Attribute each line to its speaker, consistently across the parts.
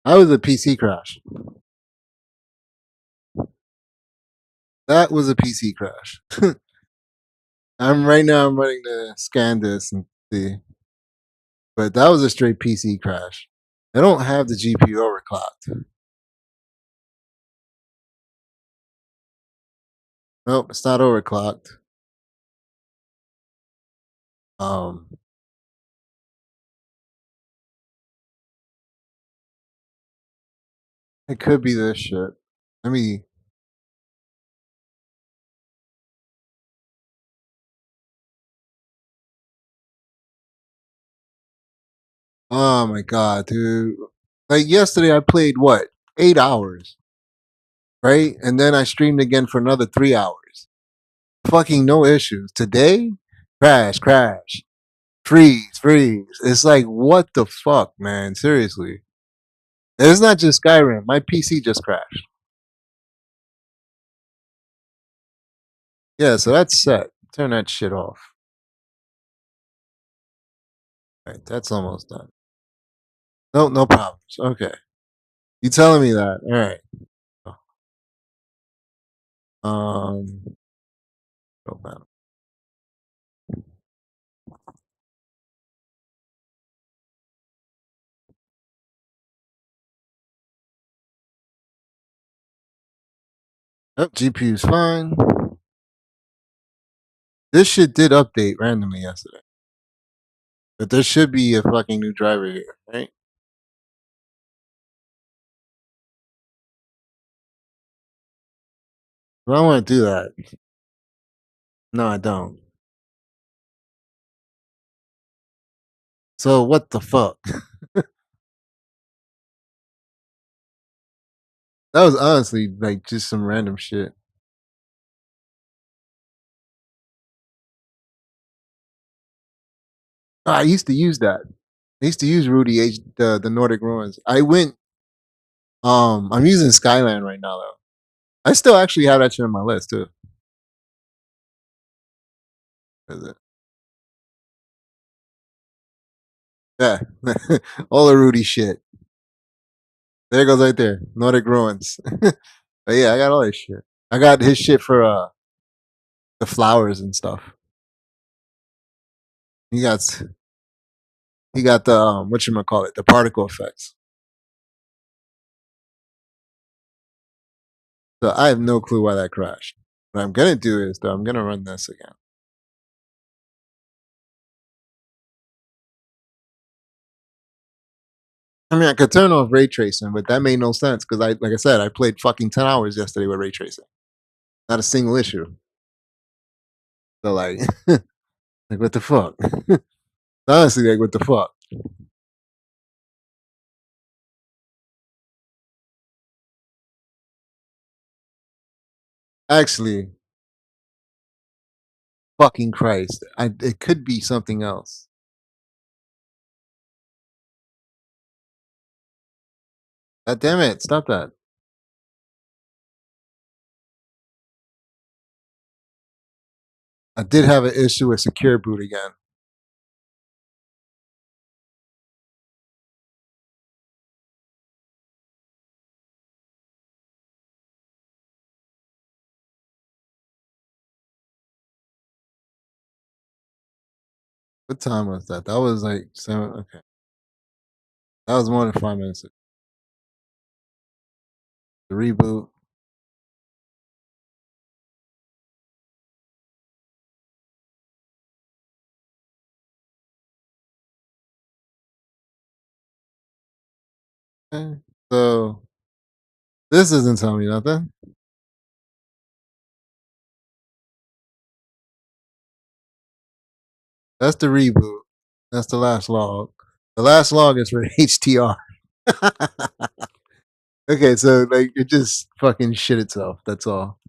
Speaker 1: That was a PC crash. That was a PC crash. I'm right now. I'm running to scan this and see, but that was a straight PC crash. They don't have the GPU overclocked. Nope, it's not overclocked. Um, it could be this shit. Let me. Oh my god, dude! Like yesterday, I played what 8 hours, right? And then I streamed again for another 3 hours. Fucking no issues. Today, crash, crash, freeze, freeze. It's like what the fuck, man? Seriously. And it's not just Skyrim. My PC just crashed. Yeah, so that's set. Turn that shit off. Right, that's almost done. No, no problems. Okay. You telling me that? All right. Oh man. Oh, GPU's fine. This shit did update randomly yesterday, but there should be a fucking new driver here, right? I don't want to do that. No, I don't. So what the fuck? That was honestly like just some random shit. Oh, I used to use that. I used to use Rudy H the Nordic Ruins. I went I'm using Skyline right now though. I still actually have that shit on my list too. Is it? Yeah. All the Rudy shit. There it goes right there. Nordic Ruins. But yeah, I got all this shit. I got his shit for the flowers and stuff. He got he got the what you call it, the particle effects. So I have no clue why that crashed. What I'm gonna do is though I'm gonna run this again. I mean, I could turn off ray tracing, but that made no sense because like I said, I played fucking 10 hours yesterday with ray tracing. Not a single issue. So like, like what the fuck? Honestly, like what the fuck? Actually, fucking Christ, it could be something else. God damn it! Stop that. I did have an issue with secure boot again. What time was that? That was like 7. Okay, that was more than 5 minutes. The reboot. Okay. So this isn't telling me nothing. That's the reboot. That's the last log. The last log is for HTR. Okay, so like it just fucking shit itself. That's all.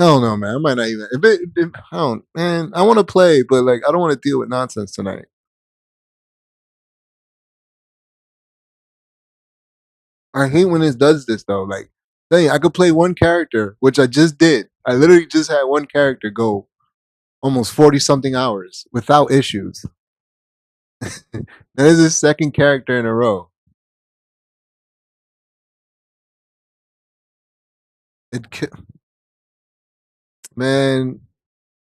Speaker 1: I don't know, man. I might not even. If I don't, man. I want to play, but like I don't want to deal with nonsense tonight. I hate when it does this though. Like Dang, I could play one character, which I just did. I literally just had one character go almost 40 something hours without issues. That is his second character in a row. It man,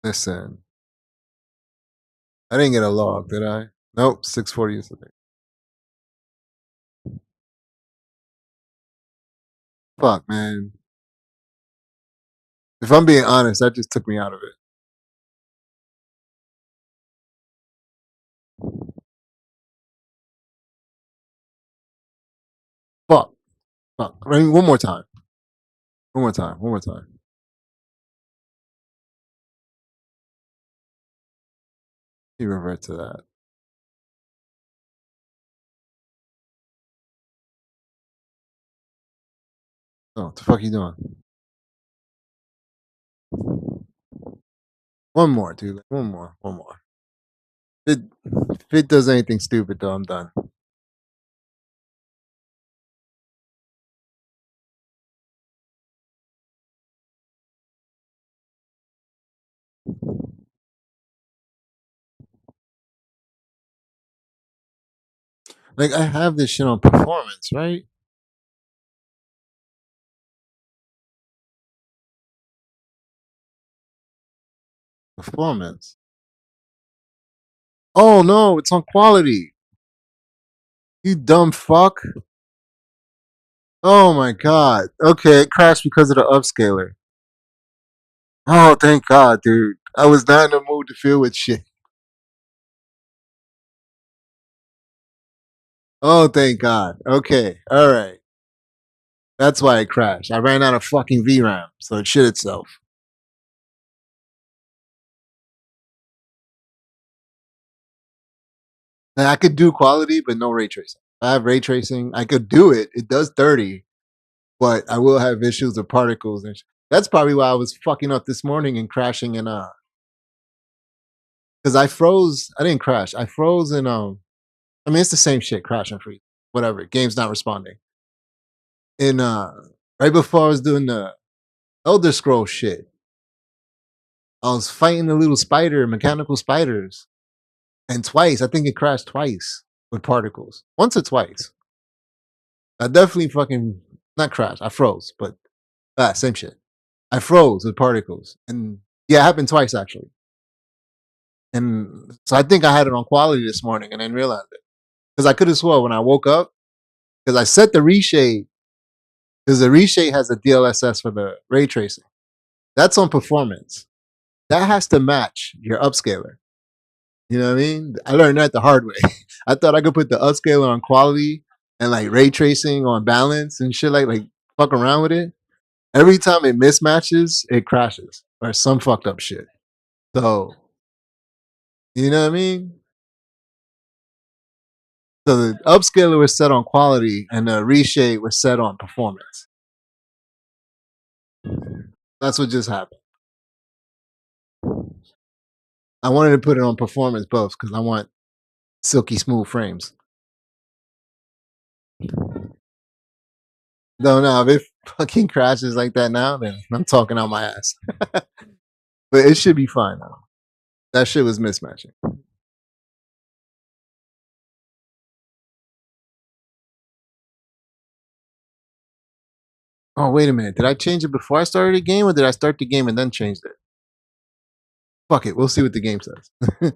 Speaker 1: listen. I didn't get a log, did I? Nope, 640 yesterday. Fuck, man. If I'm being honest, that just took me out of it. Fuck, fuck. I mean, one more time. One more time. One more time. You revert to that. Oh, what the fuck you doing? One more, dude. One more. One more. If it does anything stupid, though, I'm done. Like, I have this shit on performance, right? Performance. Oh, no, it's on quality. You dumb fuck. Oh, my God. Okay, it crashed because of the upscaler. Oh, thank God, dude. I was not in the mood to feel with shit. Oh, thank God. Okay, all right. That's why it crashed. I ran out of fucking VRAM, so it shit itself. And I could do quality, but no ray tracing. I have ray tracing. I could do it. It does 30, but I will have issues with particles and that's probably why I was fucking up this morning and crashing in because I froze. I didn't crash. I froze in I mean it's the same shit, crash and freeze. Whatever. Game's not responding. In right before I was doing the Elder Scroll shit, I was fighting the little spider, mechanical spiders. And twice, I think it crashed twice with particles. Once or twice. I definitely fucking not crashed. I froze, but same shit. I froze with particles, and yeah, it happened twice actually. And so I think I had it on quality this morning, and then realized it because I could have swore when I woke up because I set the reshade because the reshade has a DLSS for the ray tracing. That's on performance. That has to match your upscaler. You know what I mean? I learned that the hard way. I thought I could put the upscaler on quality and like ray tracing on balance and shit like fuck around with it. Every time it mismatches, it crashes or some fucked up shit. So you know what I mean? So the upscaler was set on quality and the reshade was set on performance. That's what just happened. I wanted to put it on performance both because I want silky smooth frames. No, if it fucking crashes like that now, then I'm talking out my ass. But it should be fine now. That shit was mismatching. Oh, wait a minute. Did I change it before I started the game or did I start the game and then changed it? Fuck it. We'll see what the game says.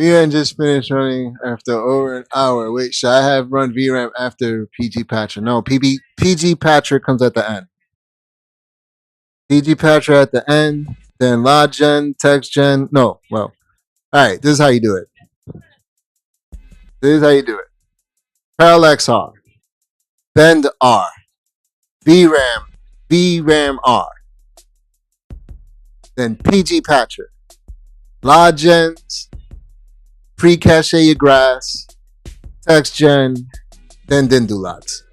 Speaker 1: VRAM just finished running after over an hour. Wait, should I have run VRAM after PG Patcher? No, PG Patcher comes at the end. PG Patcher at the end, then Log Gen, Text Gen. No, well, all right, this is how you do it. This is how you do it. Parallax R, Bend R, VRAM R, then PG Patcher, Log Gens, pre-cache your grass, text gen, then do lots.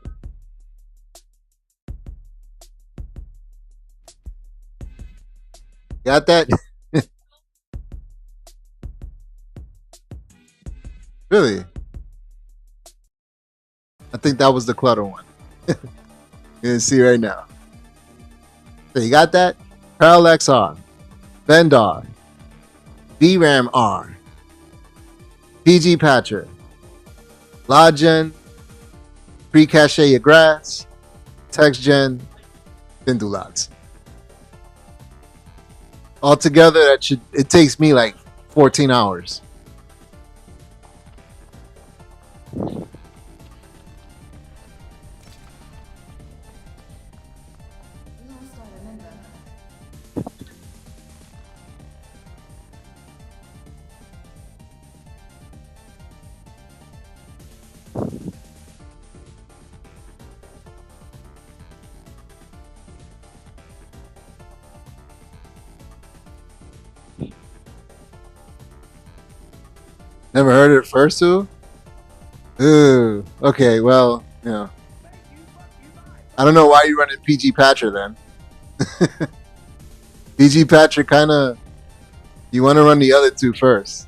Speaker 1: Got that? Really? I think that was the clutter one. You can see right now. So you got that? Parallax R, Bend R, VRAM R, PG Patcher, Log Gen, pre-cache your grass, text gen, then do lots. Altogether, it takes me like 14 hours. Never heard it first, too? Ooh, okay, well, you know. I don't know why you running PG Patcher then. PG Patcher kind of, you want to run the other two first.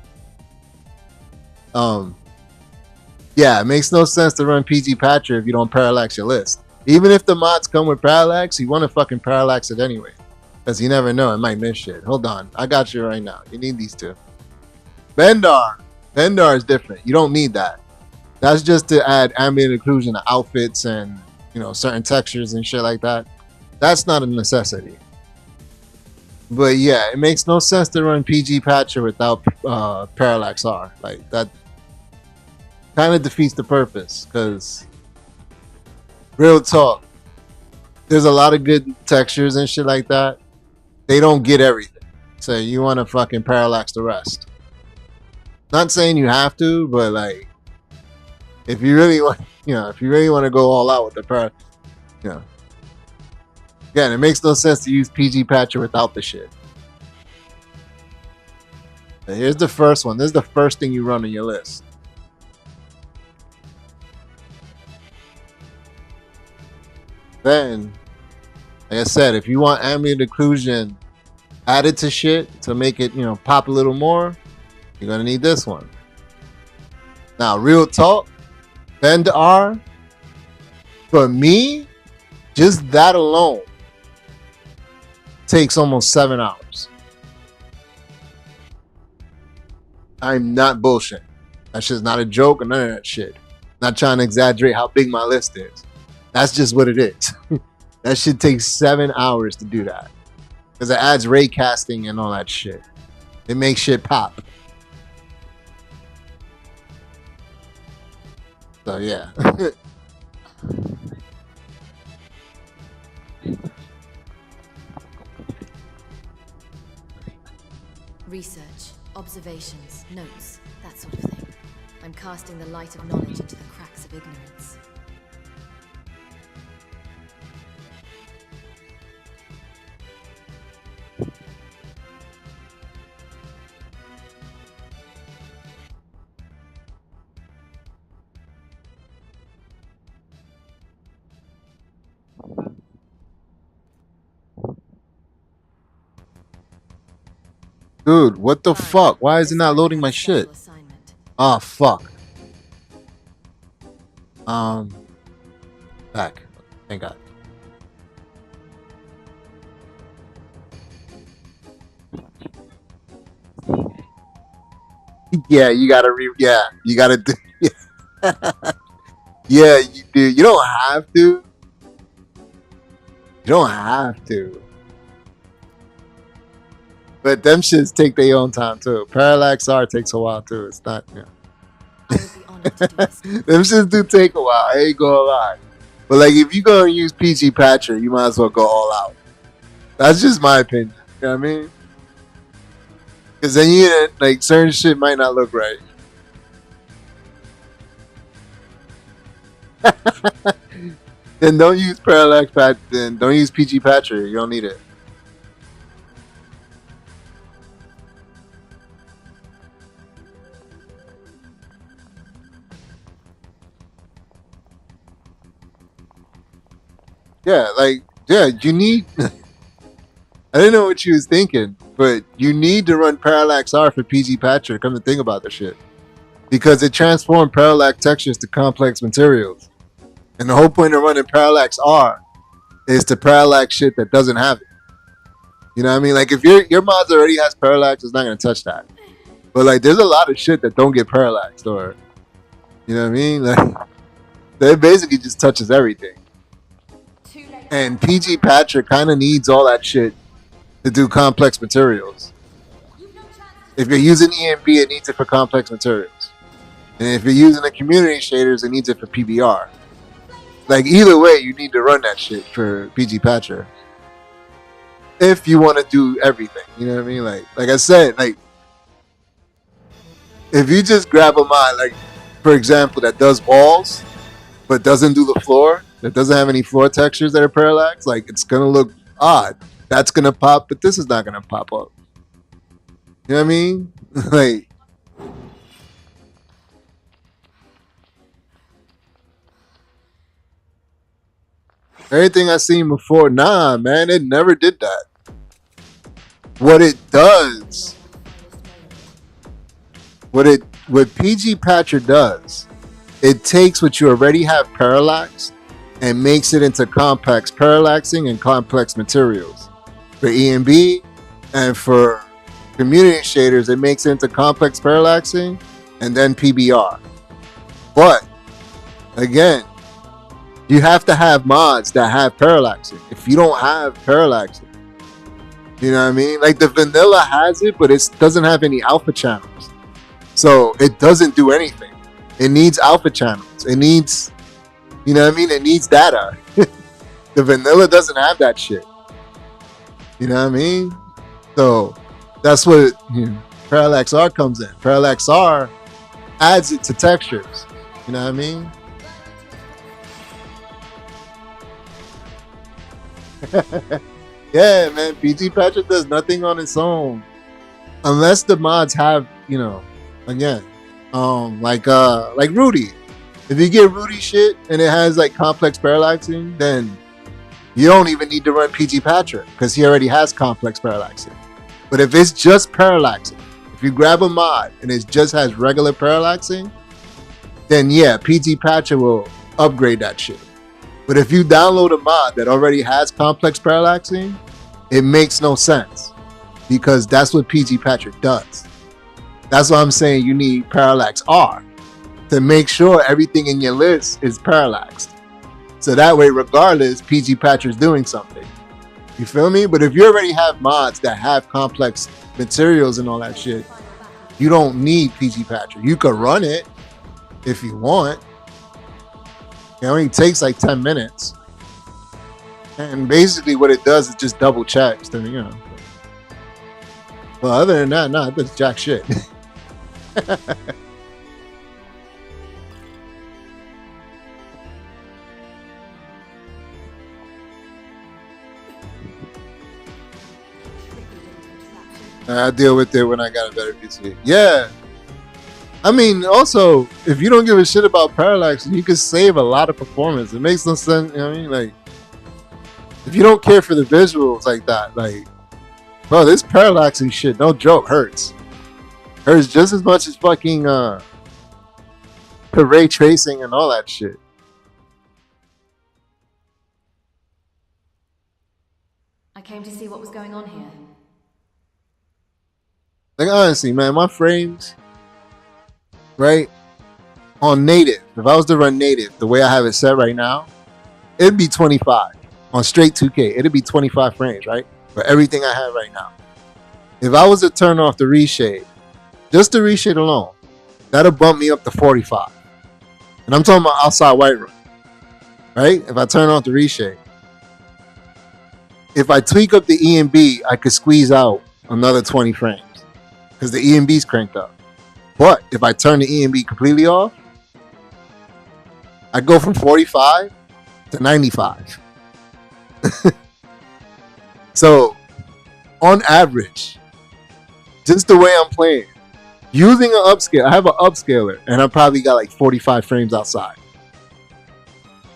Speaker 1: Yeah, it makes no sense to run PG Patcher if you don't parallax your list. Even if the mods come with parallax, you want to fucking parallax it anyway. Because you never know, it might miss shit. Hold on, I got you right now. You need these two. Bendar is different. You don't need that. That's just to add ambient occlusion to outfits and, you know, certain textures and shit like that. That's not a necessity. But yeah, it makes no sense to run PG Patcher without Parallax R. Like, that kind of defeats the purpose. Because, real talk, there's a lot of good textures and shit like that. They don't get everything. So you want to fucking parallax the rest. Not saying you have to, but like, if you really want, you know, if you really want to go all out with the parallax, you know. Again, it makes no sense to use PG Patcher without the shit. But here's the first one. This is the first thing you run on your list. Then, like I said, if you want ambient occlusion added to shit to make it, you know, pop a little more, you're gonna need this one. Now, real talk, Bend R, for me, just that alone takes almost 7 hours. I'm not bullshit. That shit's not a joke or none of that shit. Not trying to exaggerate how big my list is. That's just what it is. That shit takes 7 hours to do that. Because it adds ray casting and all that shit. It makes shit pop. So yeah.
Speaker 2: Research, observations, notes, that sort of thing. I'm casting the light of knowledge into the cracks of ignorance.
Speaker 1: Dude, what the fuck? Why is it not loading my shit? Ah, fuck. Back. Thank God. Yeah, you gotta you gotta do. Yeah, you do. You don't have to. You don't have to. But them shits take their own time too. Parallax R takes a while too. It's not, you know.
Speaker 2: I would be honored to do this.
Speaker 1: Them shits do take a while. I ain't gonna lie. But like, if you gonna use PG Patcher, you might as well go all out. That's just my opinion. You know what I mean? Because then you like certain shit might not look right. Then don't use parallax patch. Then don't use PG Patcher. You don't need it. Yeah, like you need. I didn't know what you was thinking, but you need to run Parallax R for PG Patcher. Come to think about the shit, because it transformed parallax textures to complex materials, and the whole point of running Parallax R is to parallax shit that doesn't have it. You know what I mean? Like if your mods already has parallax, it's not gonna touch that. But like, there's a lot of shit that don't get parallaxed, or you know what I mean? Like, it basically just touches everything. And PG Patcher kind of needs all that shit to do complex materials. If you're using EMB, it needs it for complex materials. And if you're using the community shaders, it needs it for PBR. Like either way, you need to run that shit for PG Patcher. If you want to do everything, you know what I mean? Like I said, like if you just grab a mod, like for example, that does walls but doesn't do the floor, that doesn't have any floor textures that are parallax, like it's gonna look odd. That's gonna pop, but this is not gonna pop up. You know what I mean? Like, everything I seen before, nah, man, it never did that. What it does, what PG Patcher does, it takes what you already have parallaxed and makes it into complex parallaxing and complex materials. For EMB and for community shaders, it makes it into complex parallaxing and then PBR. But again, you have to have mods that have parallaxing. If you don't have parallaxing, you know what I mean? Like the vanilla has it, but it doesn't have any alpha channels. So it doesn't do anything. It needs alpha channels. It needs, you know what I mean? It needs data. The vanilla doesn't have that shit. You know what I mean? So that's what Parallax R comes in. Parallax R adds it to textures. You know what I mean? Yeah, man. PG Patcher does nothing on its own unless the mods have, you know, again, like Rudy. If you get Rudy shit and it has like complex parallaxing, then you don't even need to run PG Patcher because he already has complex parallaxing. But if it's just parallaxing, if you grab a mod and it just has regular parallaxing, then yeah, PG Patcher will upgrade that shit. But if you download a mod that already has complex parallaxing, it makes no sense because that's what PG Patcher does. That's why I'm saying you need Parallax R to make sure everything in your list is parallaxed. So that way, regardless, PG Patcher is doing something. You feel me? But if you already have mods that have complex materials and all that shit, you don't need PG Patcher. You could run it if you want. It only takes like 10 minutes. And basically what it does is just double checks. Then, you know. Well, other than that, nah, it does jack shit. I deal with it when I got a better PC. Yeah. I mean, also, if you don't give a shit about parallax, you can save a lot of performance. It makes no sense. You know what I mean? Like, if you don't care for the visuals like that, like, bro, this parallaxing shit, no joke, hurts. Hurts just as much as fucking the ray tracing and all that shit.
Speaker 2: I came to see what was going on here.
Speaker 1: Like, honestly, man, my frames, right, on native, if I was to run native the way I have it set right now, it'd be 25. On straight 2K, it'd be 25 frames, right? For everything I have right now. If I was to turn off the reshade, just the reshade alone, that'll bump me up to 45. And I'm talking about outside Whiterun, right? If I turn off the reshade. If I tweak up the EMB, I could squeeze out another 20 frames because the EMB's cranked up. But if I turn the EMB completely off, I go from 45 to 95. So, on average, just the way I'm playing, using an upscale, I have an upscaler and I probably got like 45 frames outside.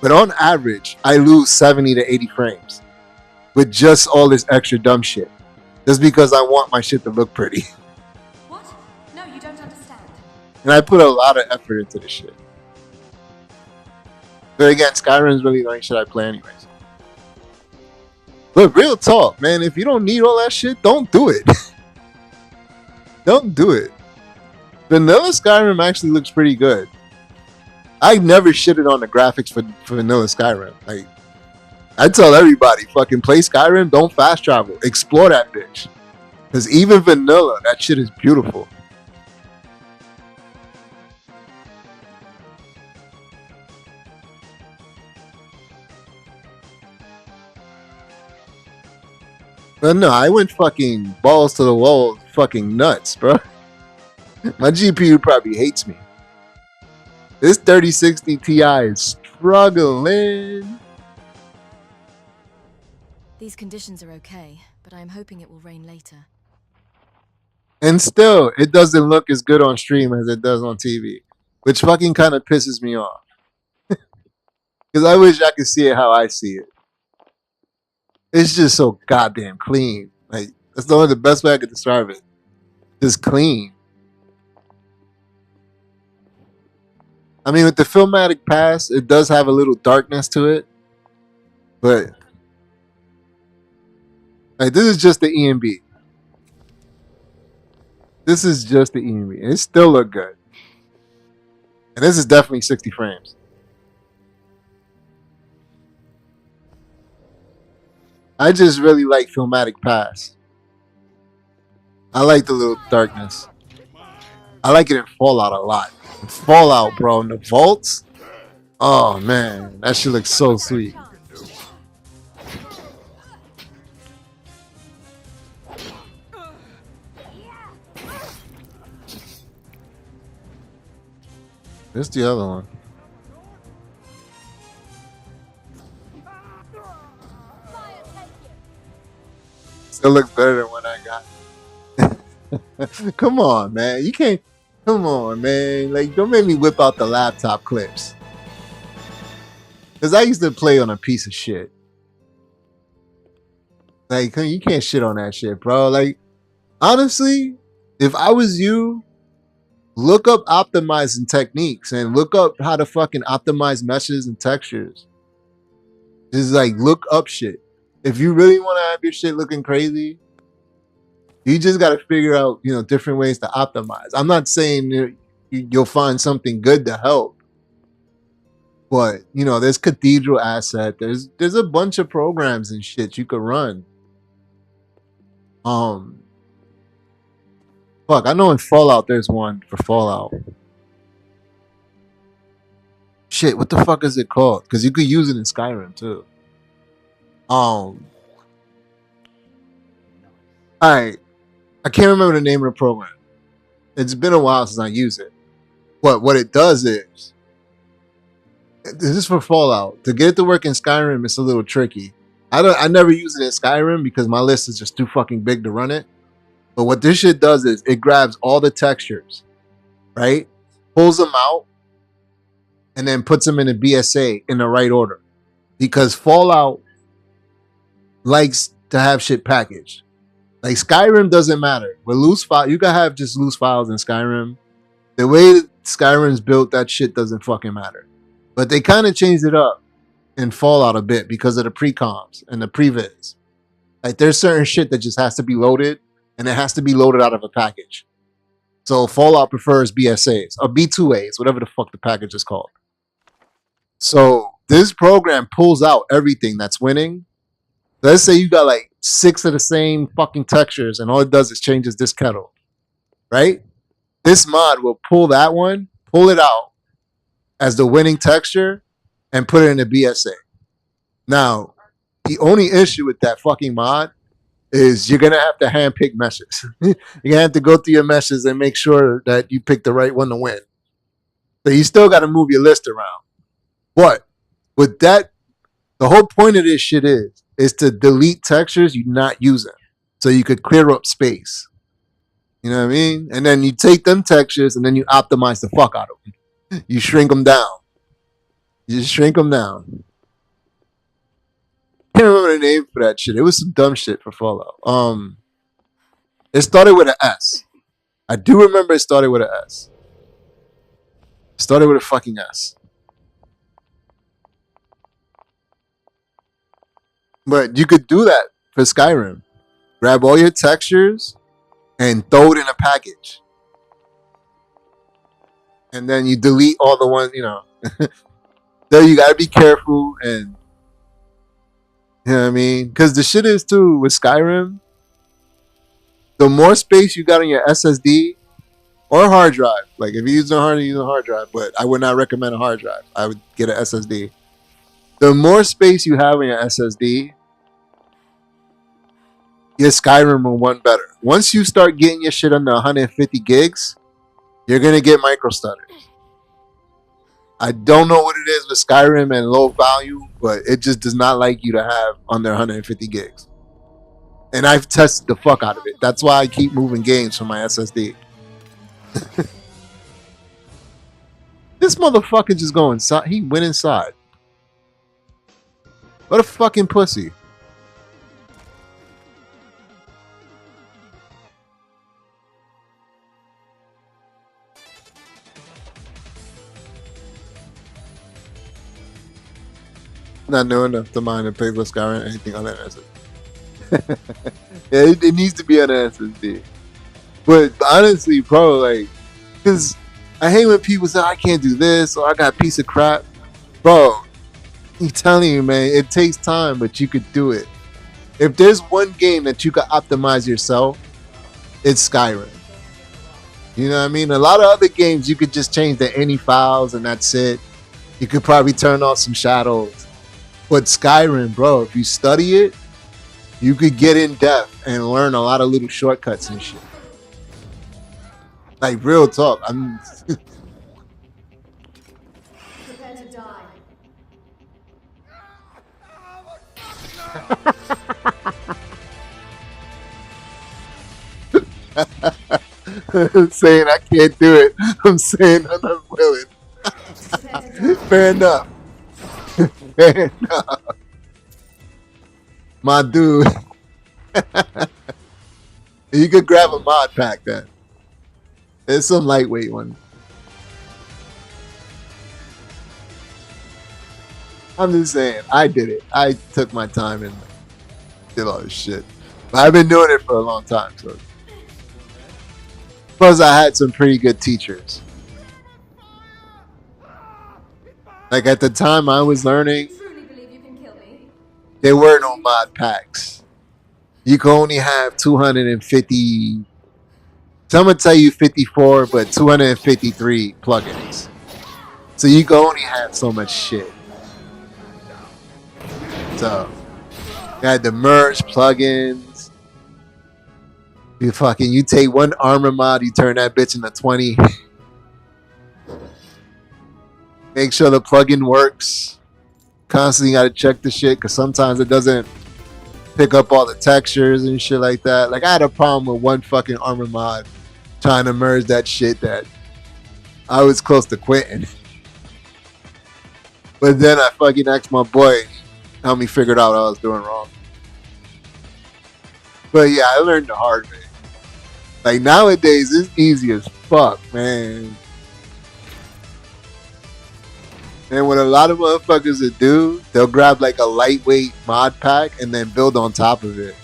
Speaker 1: But on average, I lose 70 to 80 frames with just all this extra dumb shit. Just because I want my shit to look pretty.
Speaker 2: What? No, you don't understand.
Speaker 1: And I put a lot of effort into this shit. But again, Skyrim's really the only shit I play anyways. But real talk, man, if you don't need all that shit, don't do it. Don't do it. Vanilla Skyrim actually looks pretty good. I never shitted on the graphics for Vanilla Skyrim. Like, I tell everybody, fucking play Skyrim, don't fast travel. Explore that bitch. Because even vanilla, that shit is beautiful. But no, I went fucking balls to the wall, fucking nuts, bro. My GPU probably hates me. This 3060 Ti is struggling.
Speaker 2: These conditions are okay, but I am hoping it will rain later.
Speaker 1: And still, it doesn't look as good on stream as it does on TV, which fucking kind of pisses me off. Because I wish I could see it how I see it. It's just so goddamn clean. Like, that's only the best way I could describe it. Just clean. I mean, with the Filmatic Pass, it does have a little darkness to it. But, like, this is just the EMB. This is just the EMB. It still look good. And this is definitely 60 frames. I just really like Filmatic Pass. I like the little darkness. I like it in Fallout a lot. In Fallout, bro, in the vaults. Oh man, that shit looks so sweet. This the other one. Still looks better than what I got. Come on, man. You can't. Come on, man. Like, don't make me whip out the laptop clips. Because I used to play on a piece of shit. Like, you can't shit on that shit, bro. Like, honestly, if I was you, look up optimizing techniques and look up how to fucking optimize meshes and textures. Just like look up shit. If you really want to have your shit looking crazy, you just got to figure out, different ways to optimize. I'm not saying you'll find something good to help, but there's Cathedral Asset. There's a bunch of programs and shit you could run. Fuck, I know in Fallout there's one for Fallout. Shit, what the fuck is it called? Because you could use it in Skyrim too. Alright. I can't remember the name of the program. It's been a while since I used it. What it does is, this is for Fallout. To get it to work in Skyrim, it's a little tricky. I never use it in Skyrim because my list is just too fucking big to run it. But what this shit does is it grabs all the textures, right? Pulls them out, and then puts them in a BSA in the right order. Because Fallout likes to have shit packaged. Like Skyrim doesn't matter. With loose file, you can have just loose files in Skyrim. The way Skyrim's built, that shit doesn't fucking matter. But they kind of changed it up in Fallout a bit because of the pre-comps and the previs. Like there's certain shit that just has to be loaded, and it has to be loaded out of a package. So Fallout prefers BSAs or B2As, whatever the fuck the package is called. So this program pulls out everything that's winning. Let's say you got like 6 of the same fucking textures, and all it does is changes this kettle, right? This mod will pull that one, pull it out as the winning texture, and put it in a BSA. Now, the only issue with that fucking mod is you're gonna have to handpick meshes. You're gonna have to go through your meshes and make sure that you pick the right one to win. So you still got to move your list around. But with that, the whole point of this shit is to delete textures you're not using, so you could clear up space. You know what I mean? And then you take them textures and then you optimize the fuck out of them. You shrink them down. You just shrink them down. I can't remember the name for that shit. It was some dumb shit for Fallout. It started with an S. I do remember it started with an S. It started with a fucking S. But you could do that for Skyrim. Grab all your textures and throw it in a package. And then you delete all the ones, you know. So you gotta be careful, and you know what I mean? Because the shit is too with Skyrim, the more space you got on your SSD or hard drive, like if you use a hard drive, but I would not recommend a hard drive. I would get an SSD. The more space you have on your SSD, your Skyrim will run better. Once you start getting your shit under 150 gigs, you're gonna get micro stutters. I don't know what it is with Skyrim and low value, but it just does not like you to have under 150 gigs. And I've tested the fuck out of it. That's why I keep moving games from my SSD. This motherfucker just go inside. He went inside. What a fucking pussy. Not knowing enough to mind and play with Skyrim or anything on that SSD. Yeah, it needs to be on an SSD. But honestly, bro, like, because I hate when people say, I can't do this, or I got a piece of crap. Bro, I'm telling you, man, it takes time, but you could do it. If there's one game that you could optimize yourself, it's Skyrim. You know what I mean? A lot of other games, you could just change the any files and that's it. You could probably turn off some shadows. But Skyrim, bro, if you study it, you could get in depth and learn a lot of little shortcuts and shit. Like, real talk. I'm
Speaker 2: Prepare to die.
Speaker 1: saying I can't do it. I'm saying I'm not willing. Fair enough. Fair enough. My dude. You could grab a mod pack then. It's some lightweight one. I'm just saying, I did it. I took my time and did all this shit. But I've been doing it for a long time, so. Plus, I had some pretty good teachers. Like at the time I was learning, there were no mod packs. You could only have 250. Some would tell you 54, but 253 plugins. So you can only have so much shit. So you had the merge plugins. You take one armor mod, you turn that bitch into 20. Make sure the plugin works. Constantly gotta check the shit because sometimes it doesn't pick up all the textures and shit like that. Like I had a problem with one fucking armor mod trying to merge that shit that I was close to quitting. But then I fucking asked my boy, help me figure out what I was doing wrong. But yeah, I learned the hard way. Like nowadays, it's easy as fuck, man. And what a lot of motherfuckers would do, they'll grab like a lightweight mod pack and then build on top of it.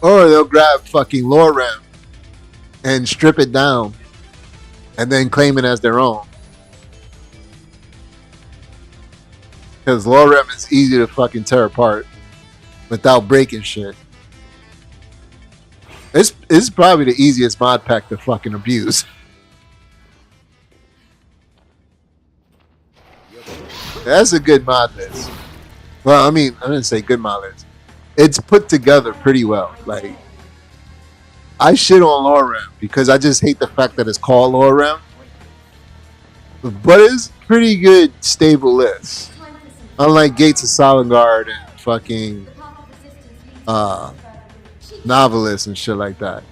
Speaker 1: Or they'll grab fucking lore RAM and strip it down and then claim it as their own. Because Lorem is easy to fucking tear apart without breaking shit. It's probably the easiest mod pack to fucking abuse. That's a good mod list. Well, I mean, I didn't say good mod list. It's put together pretty well. Like, I shit on Lorem because I just hate the fact that it's called Lorem. But it's pretty good, stable list. Unlike Gates of Solengard and fucking Novelist and shit like that.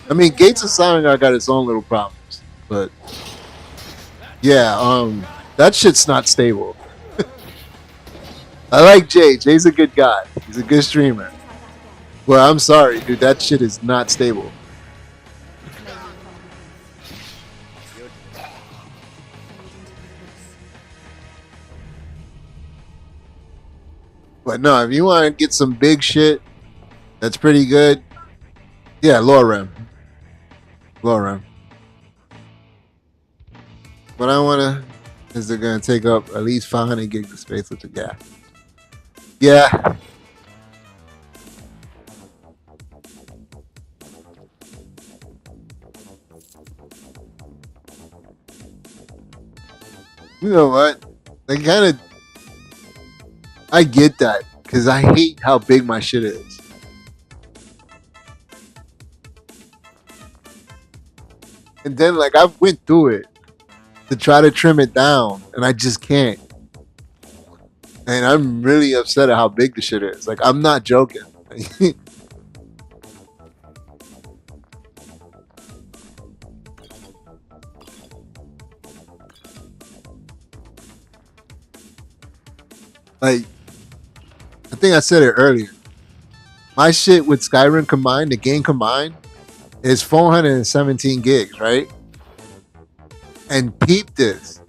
Speaker 1: I mean, Gates of Solengard got its own little problems, but yeah, that shit's not stable. I like Jay. Jay's a good guy. He's a good streamer. Well, I'm sorry, dude. That shit is not stable. But no, if you want to get some big shit, that's pretty good. Yeah, Lorem. Lorem. What I want to is they're going to take up at least 500 gigs of space with the gap. Yeah. You know what? They kind of... I get that because I hate how big my shit is. And then, like, I went through it to try to trim it down, and I just can't. And I'm really upset at how big the shit is. Like, I'm not joking. Like, I think I said it earlier. My shit with Skyrim combined, the game combined, is 417 gigs, right? And peep this.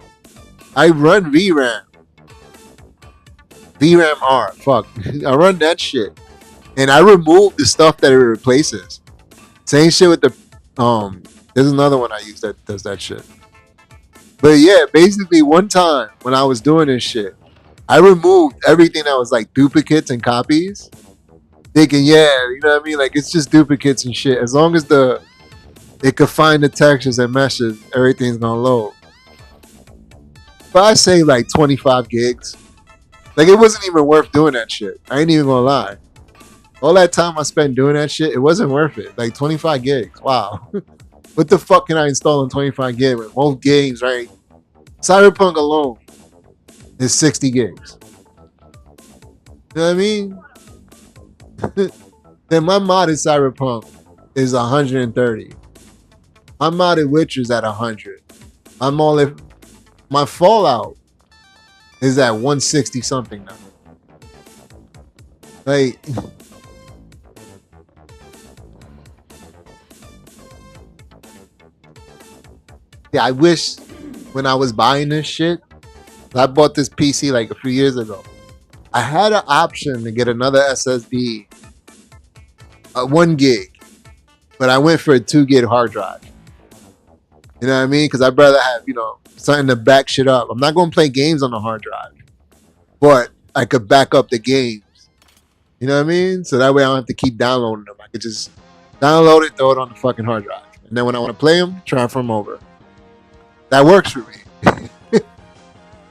Speaker 1: I run VRAM. VRAM R. Fuck. I run that shit. And I remove the stuff that it replaces. Same shit with the there's another one I use that does that shit. But yeah, basically one time when I was doing this shit, I removed everything that was like duplicates and copies. Thinking, yeah, you know what I mean? Like, it's just duplicates and shit. As long as it could find the textures and meshes, everything's gonna load. But I say like 25 gigs. Like, it wasn't even worth doing that shit. I ain't even gonna lie. All that time I spent doing that shit, it wasn't worth it. Like 25 gigs. Wow. What the fuck can I install on 25 gigs with most games, right? Cyberpunk alone is 60 gigs. You know what I mean? Then my modded Cyberpunk is 130. My modded Witcher's at 100. My Fallout is at 160 something now. Like, yeah, I wish when I was buying this shit, I bought this PC like a few years ago. I had an option to get another SSD, 1 gig, but I went for a 2 gig hard drive. You know what I mean? Because I'd rather have, something to back shit up. I'm not going to play games on the hard drive, but I could back up the games. You know what I mean? So that way I don't have to keep downloading them. I could just download it, throw it on the fucking hard drive. And then when I want to play them, transfer them over. That works for me.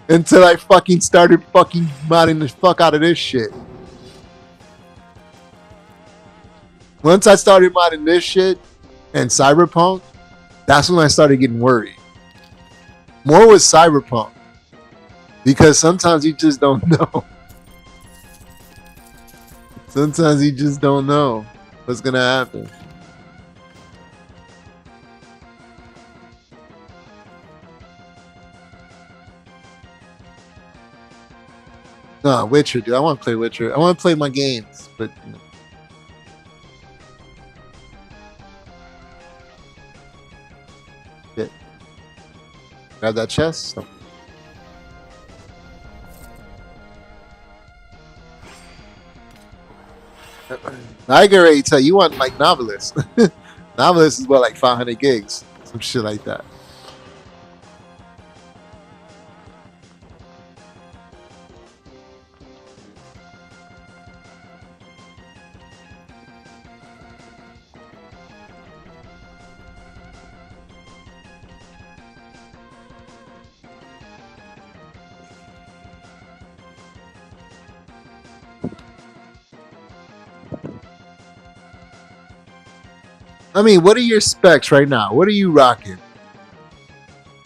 Speaker 1: Until I fucking started fucking modding the fuck out of this shit. Once I started modding this shit and Cyberpunk, that's when I started getting worried. More with Cyberpunk. Because sometimes you just don't know. Sometimes you just don't know what's gonna happen. No, Witcher, dude. I want to play Witcher. I want to play my games, but shit. Grab that chest. I can already tell you want like Novelist. Novelist is what, like 500 gigs, some shit like that. I mean, what are your specs right now? What are you rocking?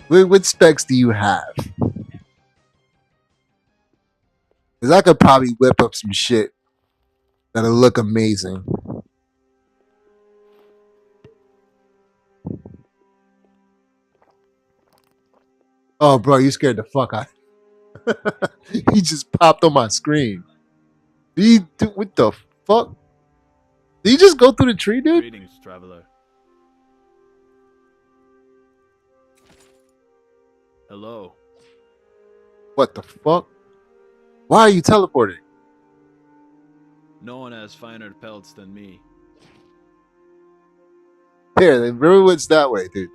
Speaker 1: What specs do you have? Because I could probably whip up some shit that'll look amazing. Oh, bro, you scared the fuck out. He just popped on my screen. What the fuck? Did you just go through the tree, dude?
Speaker 3: Greetings, traveler. Hello.
Speaker 1: What the fuck? Why are you teleporting?
Speaker 3: No one has finer pelts than me.
Speaker 1: Here, the Riverwood's that way, dude.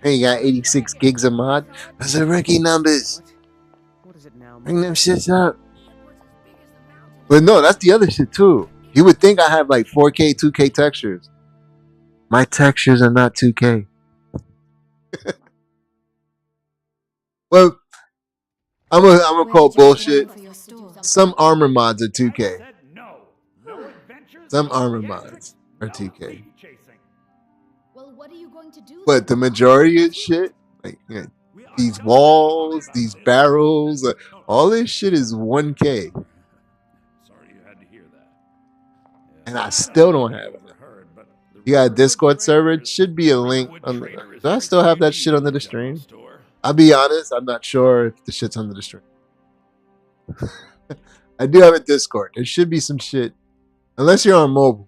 Speaker 1: Hey, you got 86 gigs of mod? Those are rookie numbers.
Speaker 4: What is it now?
Speaker 1: Bring them shits up. But no, that's the other shit too. You would think I have like 4K, 2K textures. My textures are not 2K. Well, I'm gonna call bullshit. Some armor mods are 2K. Some armor mods are 2K.
Speaker 2: Well, what are you going to do?
Speaker 1: But the majority of shit, like these walls, these barrels, all this shit is 1K.
Speaker 5: Sorry you had to hear that.
Speaker 1: And I still don't have it. You got a Discord server? It should be a link. Do I still have that shit under the stream? I'll be honest, I'm not sure if the shit's under the stream. I do have a Discord. There should be some shit. Unless you're on mobile.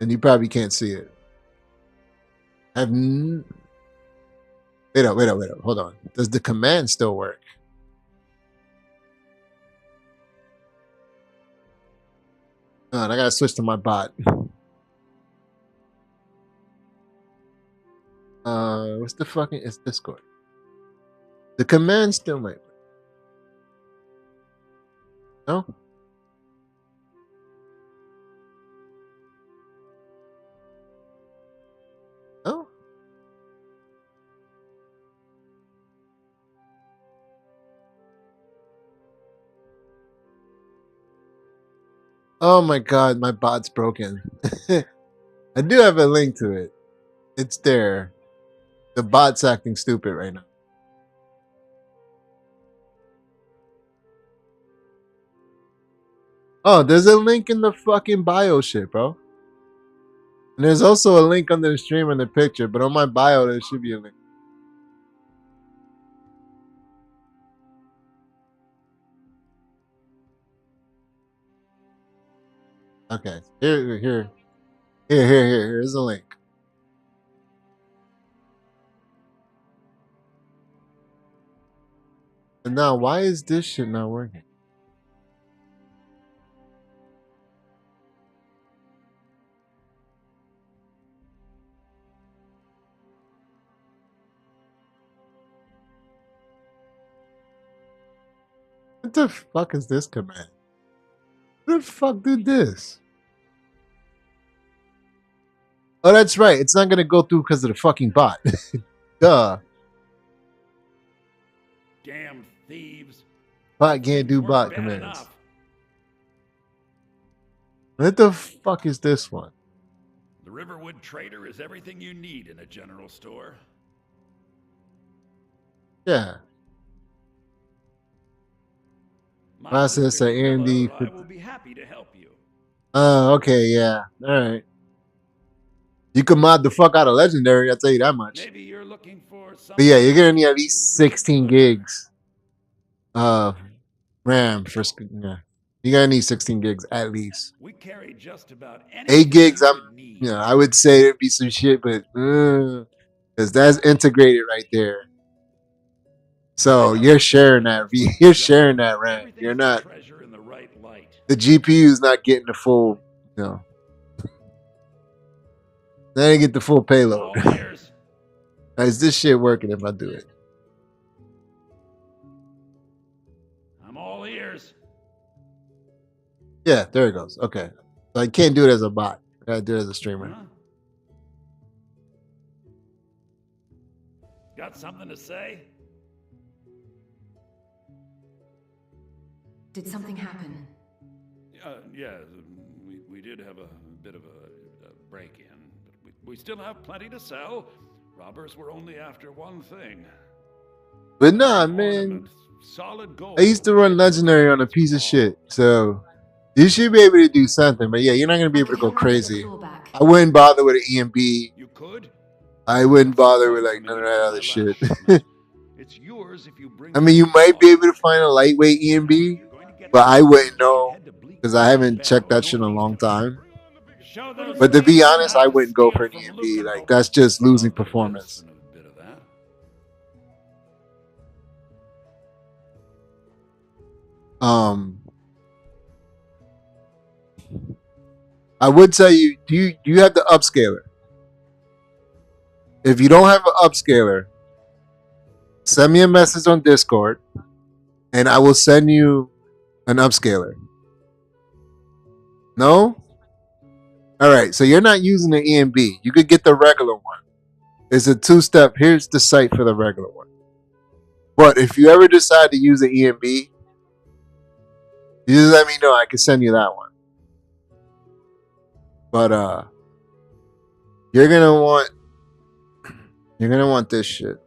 Speaker 1: And you probably can't see it. Wait up. Hold on. Does the command still work? I gotta switch to my bot. What's the fucking? It's Discord. The command still might work. No. No. Oh my god, my bot's broken. I do have a link to it. It's there. The bot's acting stupid right now. Oh, there's a link in the fucking bio shit, bro. And there's also a link under the stream in the picture, but on my bio there should be a link. Okay, here's a link. And now, why is this shit not working? What the fuck is this command? Who the fuck did this? Oh, that's right. It's not gonna go through because of the fucking bot. Duh.
Speaker 5: Damn thieves.
Speaker 1: Bot can't do bot
Speaker 5: Bad
Speaker 1: commands.
Speaker 5: enough.
Speaker 1: What the fuck is this one?
Speaker 5: The Riverwood Trader is everything you need in a general store.
Speaker 1: Yeah.
Speaker 5: My
Speaker 1: Process
Speaker 5: sister,
Speaker 1: AMD.
Speaker 5: I will be happy to help you.
Speaker 1: Okay, yeah. All right. You can mod the fuck out of Legendary, I'll tell you that much.
Speaker 5: Maybe you're looking for something.
Speaker 1: But yeah, you're gonna need at least 16 gigs of RAM for yeah. You're gonna need 16 gigs at least.
Speaker 5: We carry just about
Speaker 1: 8 gigs, I would say there'd be some shit, but because that's integrated right there. So you're sharing that. You're sharing that RAM. You're not. The GPU is not getting the full. They didn't get the full payload. Is this shit working if I do it?
Speaker 5: I'm all ears.
Speaker 1: Yeah, there it goes. Okay. So I can't do it as a bot. I gotta do it as a streamer.
Speaker 5: Huh? Got something to say?
Speaker 2: Did something happen?
Speaker 5: Yeah, we did have a bit of a break-in. But we still have plenty to sell. Robbers were only after one thing.
Speaker 1: But nah,
Speaker 5: An
Speaker 1: man.
Speaker 5: ornament, solid gold.
Speaker 1: I used to run Legendary on a piece of shit, so you should be able to do something. But yeah, you're not gonna be able to go crazy. I wouldn't bother with an EMB.
Speaker 5: You could?
Speaker 1: I wouldn't
Speaker 5: That's
Speaker 1: bother with
Speaker 5: $6
Speaker 1: like none of
Speaker 5: million
Speaker 1: that
Speaker 5: for
Speaker 1: other
Speaker 5: my
Speaker 1: shit.
Speaker 5: last shipment. It's yours if you bring
Speaker 1: I mean, you
Speaker 5: it
Speaker 1: might be
Speaker 5: along.
Speaker 1: able to find a lightweight EMB,
Speaker 5: You're going to get
Speaker 1: but I
Speaker 5: this
Speaker 1: wouldn't
Speaker 5: if you
Speaker 1: know
Speaker 5: head to Bleak
Speaker 1: because I haven't checked that shit in a
Speaker 5: northeast
Speaker 1: long
Speaker 5: of here.
Speaker 1: time.
Speaker 5: Show those
Speaker 1: But to be
Speaker 5: thieves you
Speaker 1: honest,
Speaker 5: have
Speaker 1: I
Speaker 5: to
Speaker 1: wouldn't go
Speaker 5: steal
Speaker 1: for an
Speaker 5: from
Speaker 1: EMB.
Speaker 5: Lulu.
Speaker 1: Like that's just losing
Speaker 5: A bit of this
Speaker 1: performance.
Speaker 5: and a bit of that.
Speaker 1: I would tell you, do you have the upscaler? If you don't have an upscaler, send me a message on Discord, and I will send you an upscaler. No? All right, so you're not using the EMB. You could get the regular one. It's a two-step. Here's the site for the regular one. But if you ever decide to use the EMB, you just let me know. I can send you that one. But you're gonna want this shit.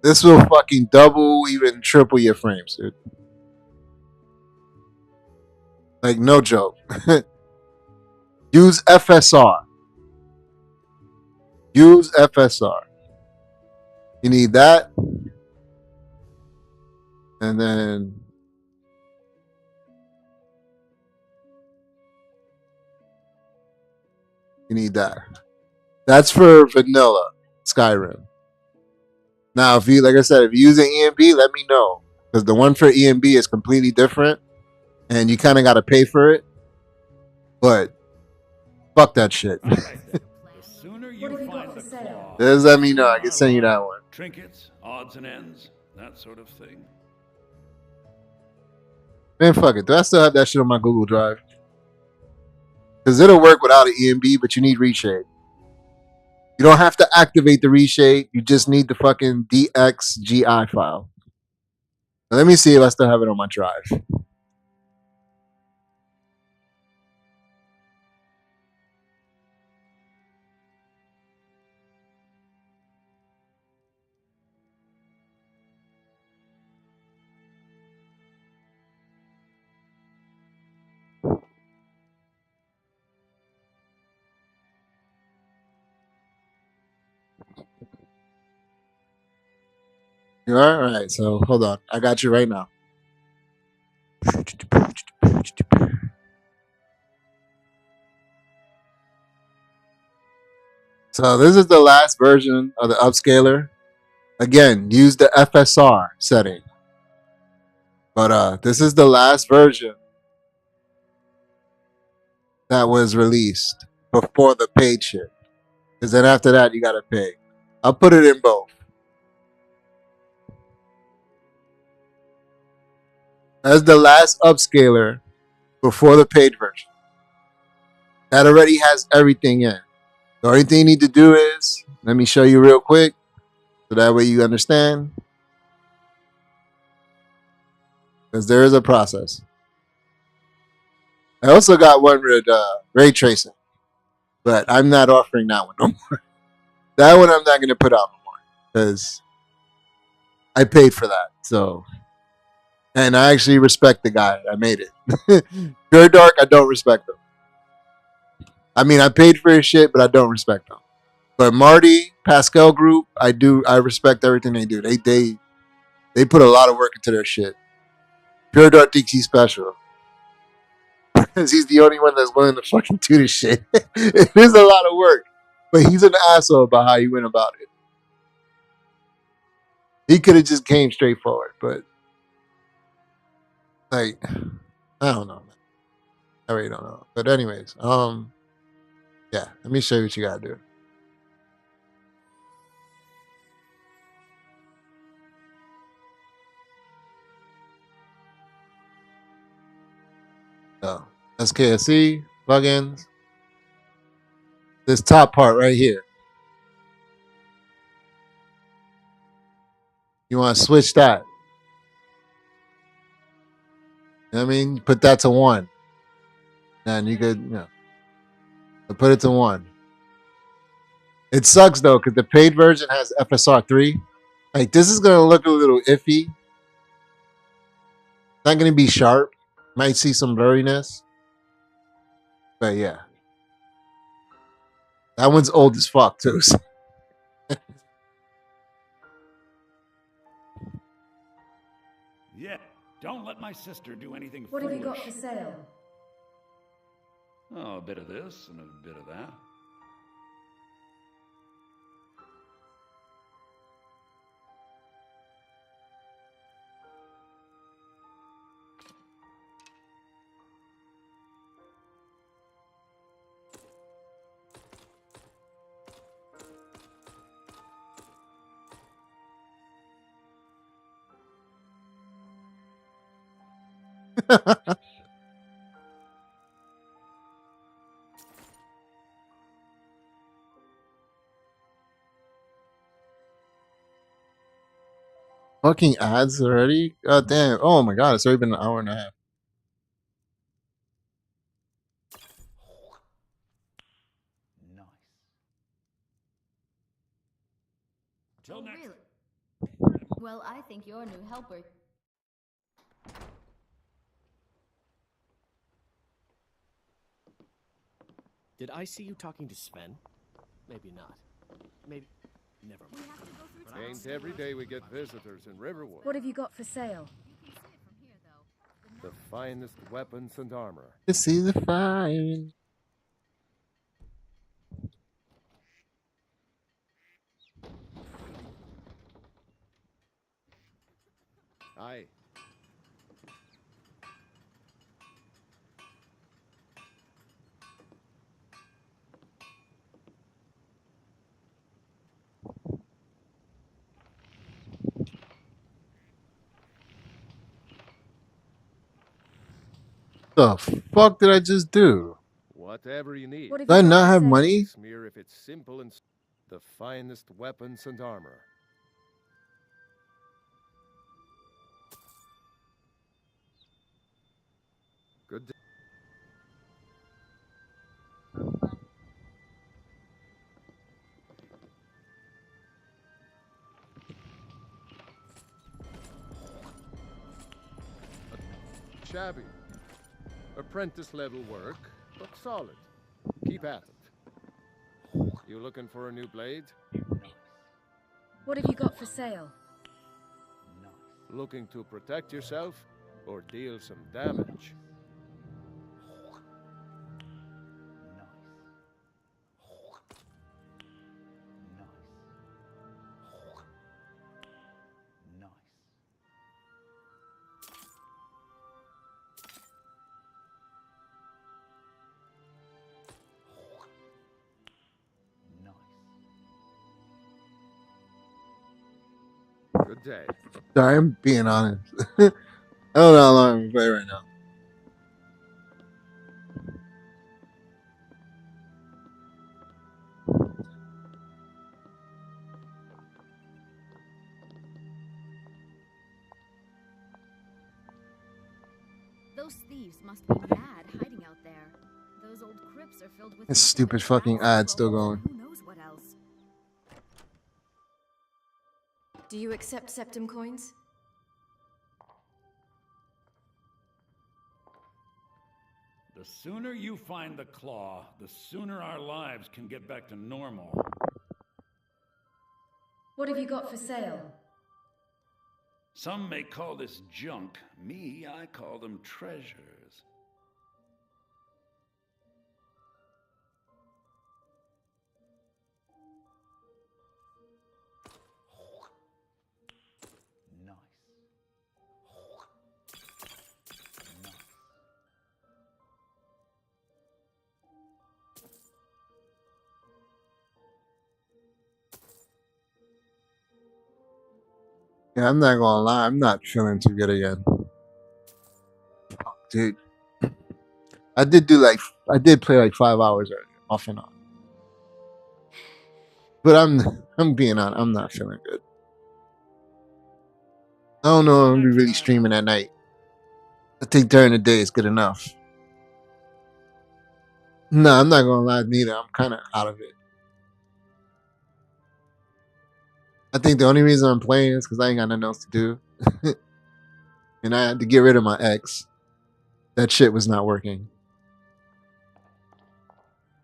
Speaker 1: This will fucking double, even triple your frames, dude. Like no joke. Use FSR. Use FSR. You need that. And then you need that. That's for vanilla Skyrim. Now, if you, like I said, if you're using EMB, let me know. Because the one for EMB is completely different. And you kind of got to pay for it. But fuck that shit.
Speaker 5: All right, then. The sooner you find the claw,
Speaker 1: Just let me know. I can
Speaker 5: my
Speaker 1: send you that
Speaker 5: line.
Speaker 1: one.
Speaker 5: Trinkets, odds and ends, that sort of thing.
Speaker 1: Man, fuck it. Do I still have that shit on my Google Drive? Because it'll work without an EMB, but you need ReShade. You don't have to activate the ReShade. You just need the fucking DXGI file. Now, let me see if I still have it on my drive. You are? All right, so hold on. I got you right now. So this is the last version of the upscaler. Again, use the FSR setting. But this is the last version that was released before the paid shit. Because then after that, you got to pay. I'll put it in both. That's the last upscaler before the paid version. That already has everything in. The only thing you need to do is, let me show you real quick, so that way you understand. Because there is a process. I also got one with ray tracing, but I'm not offering that one no more. That one I'm not going to put out no more because I paid for that. So, and I actually respect the guy that made it. Pure Dark, I don't respect him. I mean, I paid for his shit, but I don't respect him. But Marty, Pascal Group, I do. I respect everything they do. They put a lot of work into their shit. Pure Dark thinks he's special because he's the only one that's willing to fucking do this shit. It is a lot of work, but he's an asshole about how he went about it. He could have just came straightforward, but like, I don't know. I really don't know. But anyways, yeah. Let me show you what you gotta do. So SKSE plugins. This top part right here. You want to switch that. You know what I mean? Put that to 1. And you could, put it to 1. It sucks though, because the paid version has FSR 3. Like, this is going to look a little iffy. Not going to be sharp. Might see some blurriness. But yeah. That one's old as fuck, too.
Speaker 5: Yeah, don't let my sister do anything
Speaker 2: What
Speaker 5: foolish.
Speaker 2: have you got for sale?
Speaker 5: Oh, a bit of this and a bit of that.
Speaker 1: Fucking ads already? God damn. Oh my god, it's already been an hour and a half.
Speaker 5: Nice. Till next.
Speaker 2: Really? Well, I think you're a new helper.
Speaker 4: Did I see you talking to Sven? Maybe not. Maybe. Never mind.
Speaker 6: Ain't every day we get visitors in Riverwood.
Speaker 2: What have you got for sale?
Speaker 6: The finest weapons and armor.
Speaker 1: To see the fire.
Speaker 6: Aye.
Speaker 1: The fuck did I just do?
Speaker 6: Whatever you need.
Speaker 2: What have
Speaker 1: Did I
Speaker 2: you got
Speaker 1: not
Speaker 2: for
Speaker 1: have
Speaker 2: sale?
Speaker 1: money?
Speaker 6: Smear if it's simple and the finest weapons and armor. Good day. Shabby. Apprentice level work, but solid. Keep at it. You looking for a new blade?
Speaker 2: What have you got for sale?
Speaker 6: Looking to protect yourself or deal some damage? Good day.
Speaker 1: Sorry, I'm being honest. I don't know how long I'm gonna play right now.
Speaker 2: Those thieves must be mad hiding out there. Those old crypts are filled with
Speaker 1: This stupid fucking ad still going.
Speaker 2: Who knows what else? Do you accept septum coins?
Speaker 5: The sooner you find the claw, the sooner our lives can get back to normal.
Speaker 2: What have you got for sale?
Speaker 5: Some may call this junk. Me, I call them treasures.
Speaker 1: Yeah, I'm not gonna lie, I'm not feeling too good again. Fuck, dude. I did play like 5 hours earlier, off and on. But I'm being honest, I'm not feeling good. I don't know if I'm gonna be really streaming at night. I think during the day is good enough. No, I'm not gonna lie, neither. I'm kind of out of it. I think the only reason I'm playing is because I ain't got nothing else to do. And I had to get rid of my ex. That shit was not working.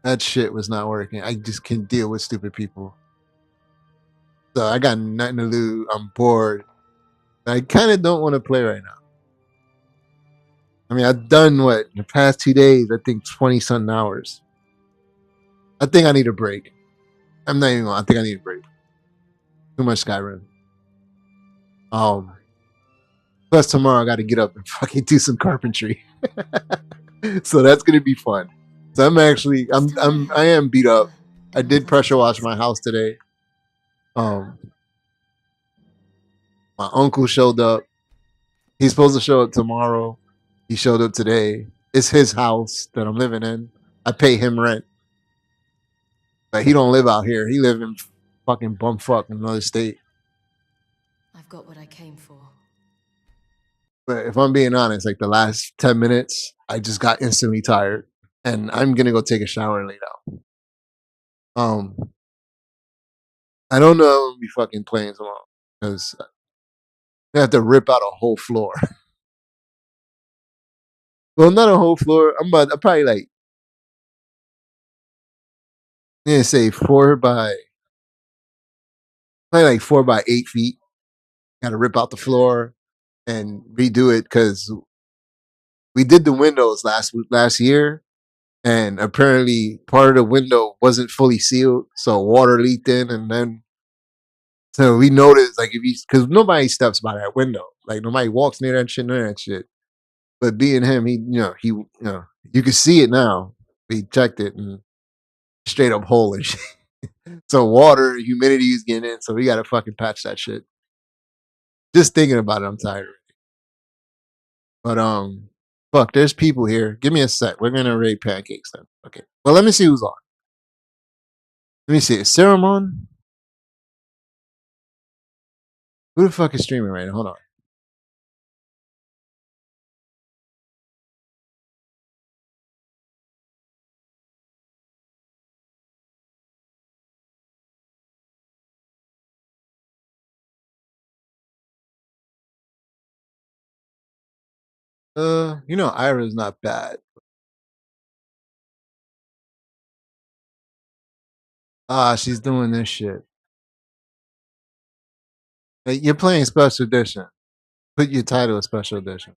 Speaker 1: That shit was not working. I just can't deal with stupid people. So I got nothing to lose. I'm bored. I kind of don't want to play right now. I mean, I've done what in the past 2 days, I think 20 something hours. I think I need a break. I'm not even gonna, I think I need a break. Too much Skyrim. Plus tomorrow I gotta get up and fucking do some carpentry. So that's gonna be fun. So I am beat up. I did pressure wash my house today. My uncle showed up. He's supposed to show up tomorrow. He showed up today. It's his house that I'm living in. I pay him rent. But he don't live out here. He live in fucking bumfuck in another state.
Speaker 2: I've got what I came for.
Speaker 1: But if I'm being honest, like the last 10 minutes, I just got instantly tired. And I'm gonna go take a shower and lay down. I don't know if I'm gonna be fucking playing tomorrow. Because I have to rip out a whole floor. Well, not a whole floor. I'm probably like, I'm gonna say 4 by 8 feet. Got to rip out the floor and redo it because we did the windows last year, and apparently part of the window wasn't fully sealed, so water leaked in, and then so we noticed like if you because nobody steps by that window, like nobody walks near that shit, none of that shit. But being him, you can see it now. We checked it and straight up hole and shit. So water, humidity is getting in, so we gotta fucking patch that shit. Just thinking about it, I'm tired. But fuck, there's people here. Give me a sec. We're gonna raid pancakes then. Okay. Well, let me see who's on. Let me see. Is Serum on? Who the fuck is streaming right now? Hold on. Ira's not bad. She's doing this shit. Hey, you're playing special edition. Put your title as special edition.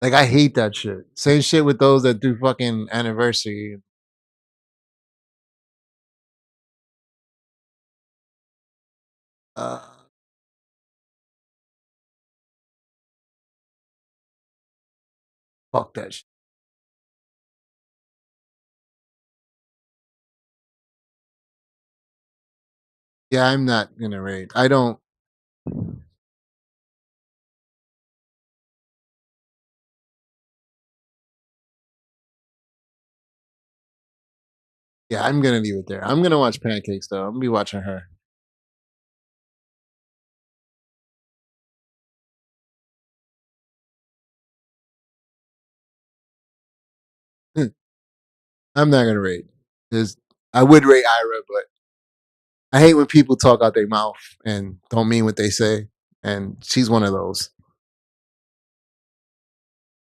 Speaker 1: Like I hate that shit. Same shit with those that do fucking anniversary. Uh, fuck that shit. Yeah, I'm not gonna raid. I don't. Yeah, I'm gonna leave it there. I'm gonna watch pancakes though. I'm gonna be watching her. I'm not gonna rate. I would rate Ira, but I hate when people talk out their mouth and don't mean what they say. And she's one of those.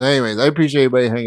Speaker 1: Anyways, I appreciate everybody hanging.